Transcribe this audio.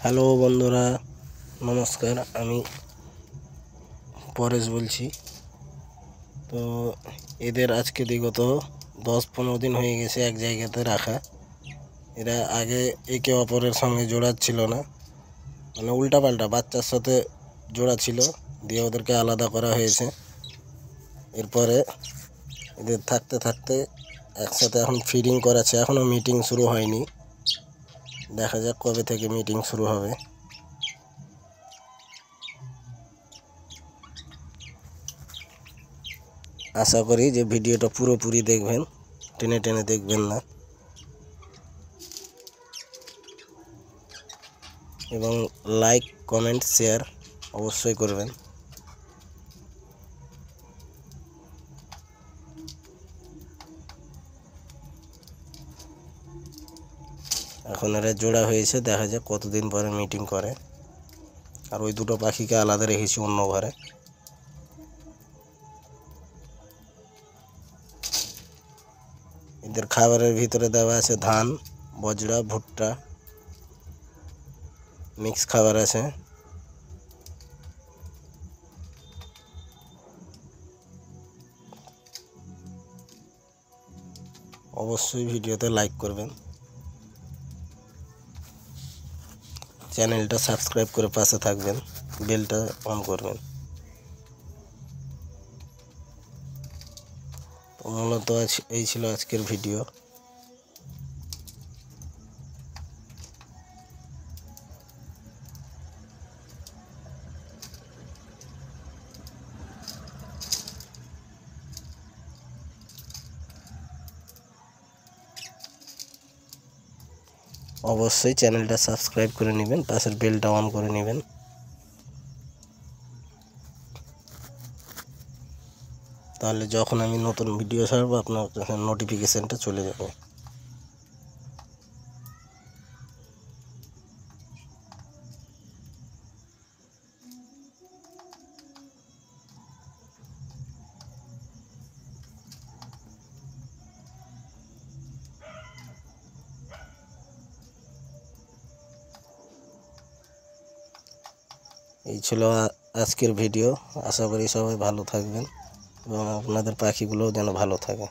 Hello বন্ধুরা, নমস্কার। আমি পরেশ বলছি। তো এদের আজকে বিগত 10-15 দিন হয়ে গেছে এক জায়গাতে রাখা। এরা আগে একে অপরের সঙ্গে জোড়া ছিল না, মানে উল্টাপাল্টা বাচ্চার সাথে জোড়া ছিল, দিয়ে ওদেরকে আলাদা করা হয়েছে। এরপরে এদের থাকতে থাকতে একসাথে এখন ফিডিং করাচ্ছে। এখনও মিটিং শুরু হয়নি, দেখা যাক কবে থেকে মিটিং শুরু হবে। আশা করি যে ভিডিওটা পুরোপুরি দেখবেন, টেনে টেনে দেখবেন না, এবং লাইক কমেন্ট শেয়ার অবশ্যই করবেন। এখন এরা জোড়া হয়েছে, দেখা যাক কতদিন পরে মিটিং করে। আর ওই দুটো পাখিকে আলাদা রেখেছি অন্য ঘরে। এদের খাবারের ভিতরে দেওয়া আছে ধান, বজরা, ভুট্টা, মিক্স খাবার আছে। অবশ্যই ভিডিওতে লাইক করবেন, চ্যানেলটা সাবস্ক্রাইব করে পাশে থাকবেন, বেলটা অন করবেন। তো মূলত এই ছিল আজকের ভিডিও। অবশ্যই চ্যানেলটা সাবস্ক্রাইব করে নেবেন, পাশের বেলটা অন করে নেবেন। তাহলে যখন আমি নতুন ভিডিও ছাড়বো আপনার কাছে নোটিফিকেশানটা চলে যাবে। এই ছিল আজকের ভিডিও। আশা করি সবাই ভালো থাকবেন এবং আপনাদের পাখিগুলোও যেন ভালো থাকে।